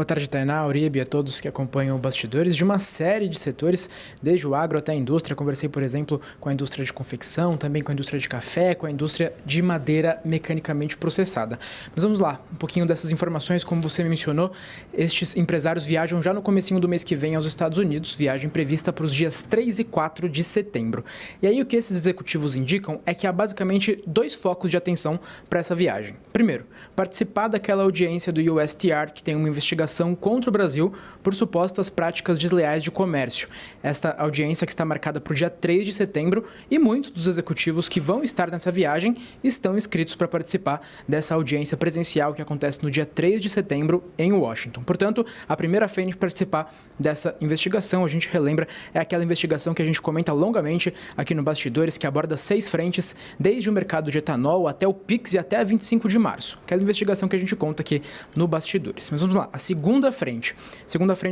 Boa tarde, Tainá, Uribe, a todos que acompanham o Bastidores, de uma série de setores, desde o agro até a indústria. Conversei, por exemplo, com a indústria de confecção, também com a indústria de café, com a indústria de madeira mecanicamente processada. Mas vamos lá, um pouquinho dessas informações, como você mencionou, estes empresários viajam já no comecinho do mês que vem aos Estados Unidos, viagem prevista para os dias 3 e 4 de setembro. E aí o que esses executivos indicam é que há basicamente dois focos de atenção para essa viagem. Primeiro, participar daquela audiência do USTR, que tem uma investigação contra o Brasil por supostas práticas desleais de comércio. Esta audiência que está marcada para o dia 3 de setembro e muitos dos executivos que vão estar nessa viagem estão inscritos para participar dessa audiência presencial que acontece no dia 3 de setembro em Washington. Portanto, a primeira frente para participar dessa investigação, a gente relembra, é aquela investigação que a gente comenta longamente aqui no Bastidores, que aborda 6 frentes, desde o mercado de etanol até o PIX e até 25 de março. Aquela investigação que a gente conta aqui no Bastidores. Mas vamos lá, a segunda frente,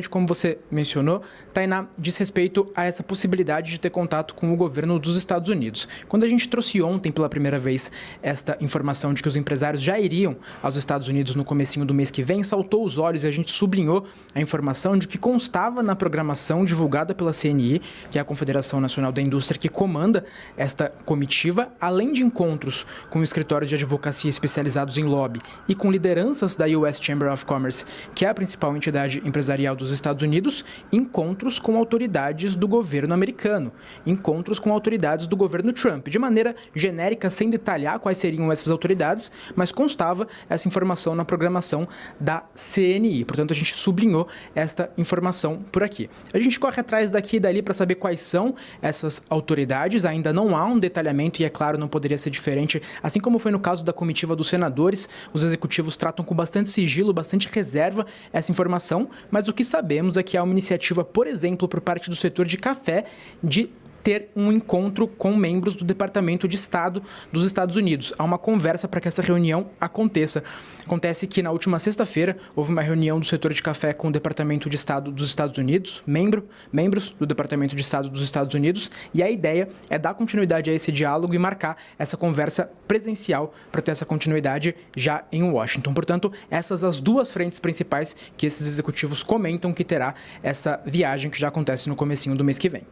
como você mencionou, Tainá, diz respeito a essa possibilidade de ter contato com o governo dos Estados Unidos. Quando a gente trouxe ontem pela primeira vez esta informação de que os empresários já iriam aos Estados Unidos no comecinho do mês que vem, saltou os olhos e a gente sublinhou a informação de que constava na programação divulgada pela CNI, que é a Confederação Nacional da Indústria que comanda esta comitiva, além de encontros com escritórios de advocacia especializados em lobby e com lideranças da US Chamber of Commerce, que é a principal entidade empresarial dos Estados Unidos, encontros com autoridades do governo americano, encontros com autoridades do governo Trump, de maneira genérica, sem detalhar quais seriam essas autoridades, mas constava essa informação na programação da CNI. Portanto, a gente sublinhou esta informação por aqui. A gente corre atrás daqui e dali para saber quais são essas autoridades, ainda não há um detalhamento e, é claro, não poderia ser diferente, assim como foi no caso da comitiva dos senadores, os executivos tratam com bastante sigilo, bastante reserva essa informação, mas o que sabemos é que há uma iniciativa, por exemplo, por parte do setor de café, de ter um encontro com membros do Departamento de Estado dos Estados Unidos. Há uma conversa para que essa reunião aconteça. Acontece que na última sexta-feira houve uma reunião do setor de café com o Departamento de Estado dos Estados Unidos, membros do Departamento de Estado dos Estados Unidos, e a ideia é dar continuidade a esse diálogo e marcar essa conversa presencial para ter essa continuidade já em Washington. Portanto, essas as duas frentes principais que esses executivos comentam que terá essa viagem que já acontece no comecinho do mês que vem.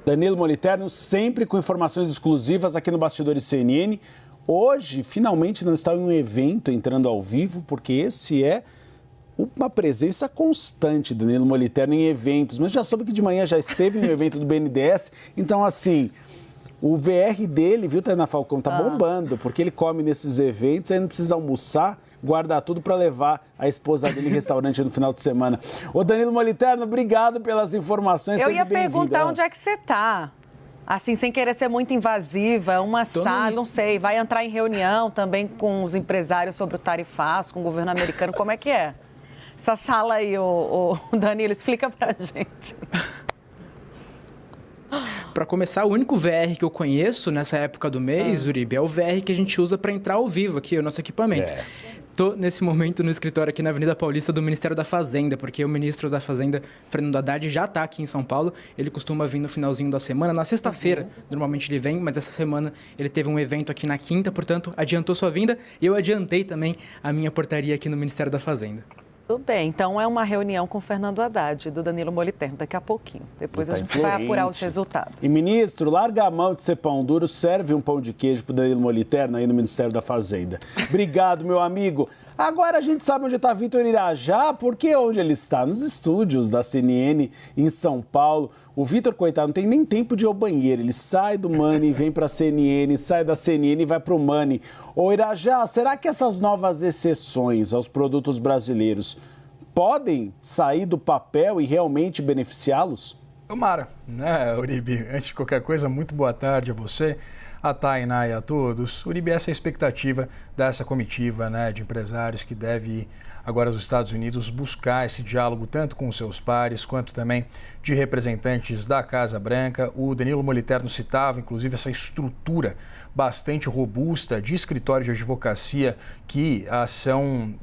Danilo Moliterno, sempre com informações exclusivas aqui no Bastidores CNN. Hoje, finalmente, não está em um evento entrando ao vivo, porque esse é uma presença constante, Danilo Moliterno, em eventos. Mas já soube que de manhã já esteve em um evento do BNDES. Então, assim, o VR dele, viu, Tainá Falcão, tá bombando, porque ele come nesses eventos, aí não precisa almoçar, guardar tudo para levar a esposa dele em restaurante no final de semana. Ô Danilo Moliterno, obrigado pelas informações. Eu ia perguntar onde é que você tá. Assim, sem querer ser muito invasiva, uma sala, não sei, vai entrar em reunião também com os empresários sobre o tarifaço, com o governo americano, como é que é? Essa sala aí, o Danilo, explica pra gente. Para começar, o único VR que eu conheço nessa época do mês, Uribe, é o VR que a gente usa para entrar ao vivo aqui, o nosso equipamento. Estou, nesse momento, no escritório aqui na Avenida Paulista do Ministério da Fazenda, porque o ministro da Fazenda, Fernando Haddad, já está aqui em São Paulo. Ele costuma vir no finalzinho da semana, na sexta-feira, normalmente ele vem, mas essa semana ele teve um evento aqui na quinta, portanto, adiantou sua vinda. E eu adiantei também a minha portaria aqui no Ministério da Fazenda. Tudo bem, então é uma reunião com o Fernando Haddad, do Danilo Moliterno, daqui a pouquinho. Depois a gente vai apurar os resultados. E, ministro, larga a mão de ser pão duro, serve um pão de queijo para o Danilo Moliterno aí no Ministério da Fazenda. Obrigado, meu amigo. Agora a gente sabe onde está Vitor Irajá, porque onde ele está? Nos estúdios da CNN em São Paulo. O Vitor, coitado, não tem nem tempo de ir ao banheiro. Ele sai do Money, vem para a CNN, sai da CNN e vai para o Money. Ô Irajá, será que essas novas exceções aos produtos brasileiros podem sair do papel e realmente beneficiá-los? Tomara, né, Uribe? Antes de qualquer coisa, muito boa tarde a você, a Tainá e a todos. Uribe, essa é a expectativa dessa comitiva, né, de empresários que deve ir agora aos Estados Unidos buscar esse diálogo tanto com os seus pares quanto também de representantes da Casa Branca. O Danilo Moliterno citava, inclusive, essa estrutura bastante robusta de escritórios de advocacia que são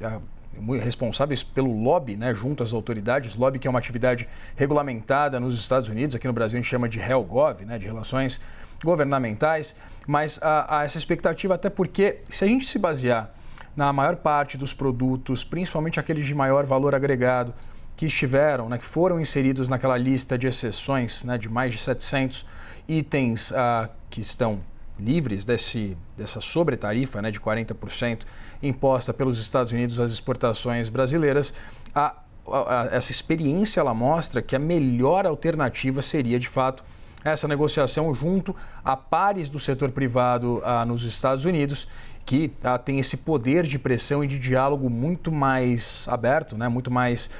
responsáveis pelo lobby, né, junto às autoridades. Lobby que é uma atividade regulamentada nos Estados Unidos, aqui no Brasil a gente chama de RELGOV, né, de relações governamentais, mas há essa expectativa, até porque se a gente se basear na maior parte dos produtos, principalmente aqueles de maior valor agregado, que estiveram, né, que foram inseridos naquela lista de exceções, né, de mais de 700 itens que estão livres dessa sobretarifa, né, de 40% imposta pelos Estados Unidos às exportações brasileiras. Essa experiência ela mostra que a melhor alternativa seria, de fato, essa negociação junto a pares do setor privado nos Estados Unidos, que tem esse poder de pressão e de diálogo muito mais aberto, né, muito mais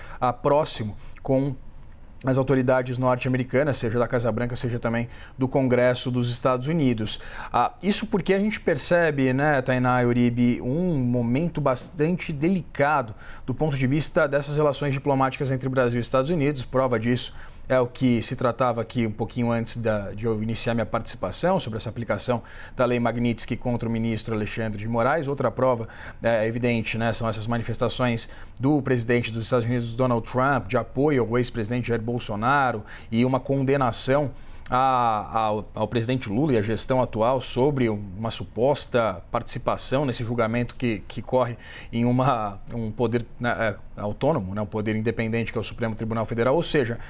próximo com as autoridades norte-americanas, seja da Casa Branca, seja também do Congresso dos Estados Unidos. Isso porque a gente percebe, né, Tainá e Uribe, um momento bastante delicado do ponto de vista dessas relações diplomáticas entre Brasil e Estados Unidos. Prova disso é o que se tratava aqui um pouquinho antes de eu iniciar minha participação sobre essa aplicação da Lei Magnitsky contra o ministro Alexandre de Moraes. Outra prova evidente, né, são essas manifestações do presidente dos Estados Unidos, Donald Trump, de apoio ao ex-presidente Jair Bolsonaro e uma condenação ao presidente Lula e à gestão atual sobre uma suposta participação nesse julgamento que corre em um poder autônomo, né, um poder independente que é o Supremo Tribunal Federal, ou seja,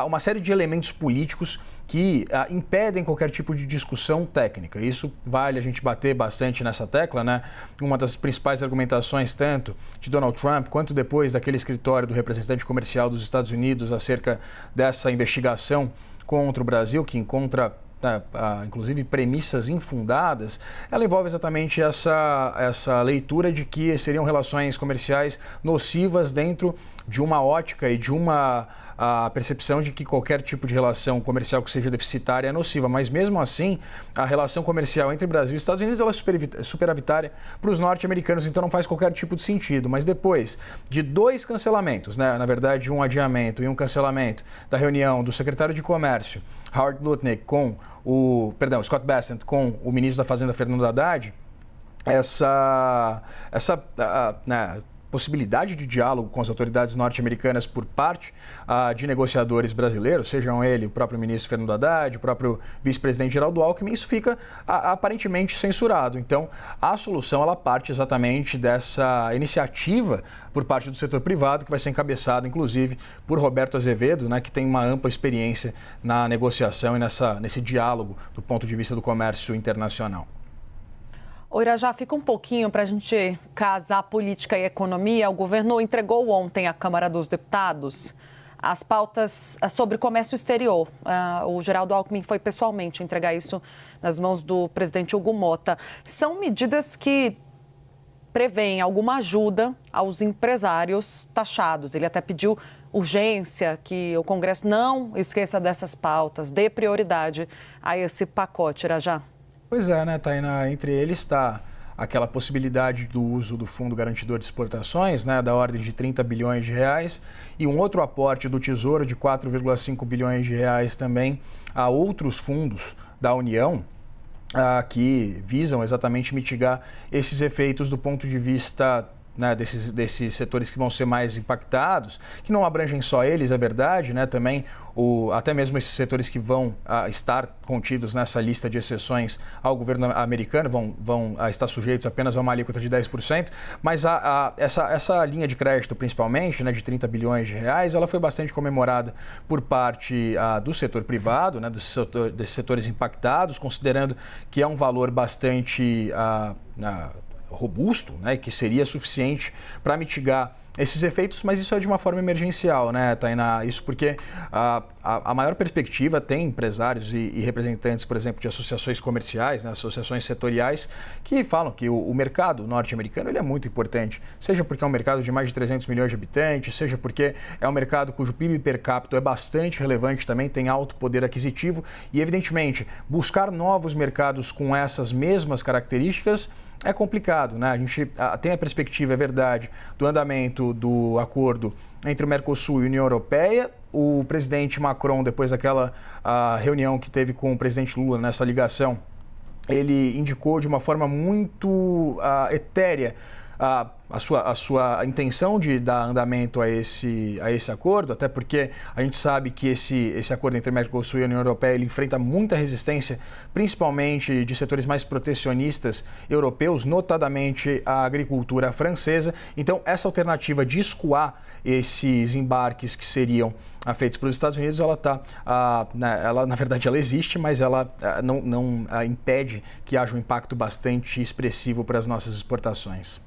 uma série de elementos políticos que impedem qualquer tipo de discussão técnica. Isso vale a gente bater bastante nessa tecla, né? Uma das principais argumentações tanto de Donald Trump quanto depois daquele escritório do representante comercial dos Estados Unidos acerca dessa investigação contra o Brasil, que encontra, inclusive, premissas infundadas, ela envolve exatamente essa leitura de que seriam relações comerciais nocivas dentro de uma ótica e de uma percepção de que qualquer tipo de relação comercial que seja deficitária é nociva. Mas, mesmo assim, a relação comercial entre Brasil e Estados Unidos ela é superavitária para os norte-americanos, então não faz qualquer tipo de sentido. Mas depois de 2 cancelamentos, né, na verdade um adiamento e um cancelamento da reunião do secretário de Comércio, Howard Lutnick, Scott Bessent, com o ministro da Fazenda, Fernando Haddad, essa possibilidade de diálogo com as autoridades norte-americanas por parte de negociadores brasileiros, sejam ele o próprio ministro Fernando Haddad, o próprio vice-presidente Geraldo Alckmin, isso fica aparentemente censurado. Então, a solução ela parte exatamente dessa iniciativa por parte do setor privado, que vai ser encabeçada, inclusive, por Roberto Azevedo, né, que tem uma ampla experiência na negociação e nesse diálogo do ponto de vista do comércio internacional. Irajá, fica um pouquinho para a gente casar política e economia. O governo entregou ontem à Câmara dos Deputados as pautas sobre comércio exterior. O Geraldo Alckmin foi pessoalmente entregar isso nas mãos do presidente Hugo Motta. São medidas que prevêem alguma ajuda aos empresários taxados. Ele até pediu urgência que o Congresso não esqueça dessas pautas, dê prioridade a esse pacote, Irajá. Pois é, né, Tainá? Entre eles está aquela possibilidade do uso do Fundo Garantidor de Exportações, né, da ordem de 30 bilhões de reais, e um outro aporte do Tesouro de 4,5 bilhões de reais também a outros fundos da União, que visam exatamente mitigar esses efeitos do ponto de vista, né, desses setores que vão ser mais impactados, que não abrangem só eles, é verdade, né, também até mesmo esses setores que vão estar contidos nessa lista de exceções ao governo americano vão estar sujeitos apenas a uma alíquota de 10%, mas essa linha de crédito, principalmente, né, de 30 bilhões de reais, ela foi bastante comemorada por parte do setor privado, né, desses setores impactados, considerando que é um valor bastante robusto, né, que seria suficiente para mitigar esses efeitos, mas isso é de uma forma emergencial, né, Tainá? Isso porque a maior perspectiva tem empresários e representantes, por exemplo, de associações comerciais, né, associações setoriais, que falam que o mercado norte-americano ele é muito importante, seja porque é um mercado de mais de 300 milhões de habitantes, seja porque é um mercado cujo PIB per capita é bastante relevante também, tem alto poder aquisitivo e, evidentemente, buscar novos mercados com essas mesmas características é complicado, né? A gente tem a perspectiva, é verdade, do andamento do acordo entre o Mercosul e a União Europeia. O presidente Macron, depois daquela reunião que teve com o presidente Lula nessa ligação, ele indicou de uma forma muito etérea a sua intenção de dar andamento a esse acordo, até porque a gente sabe que esse acordo entre Mercosul e a União Europeia ele enfrenta muita resistência, principalmente de setores mais protecionistas europeus, notadamente a agricultura francesa. Então, essa alternativa de escoar esses embarques que seriam feitos pelos Estados Unidos, ela na verdade ela existe, mas ela não impede que haja um impacto bastante expressivo para as nossas exportações.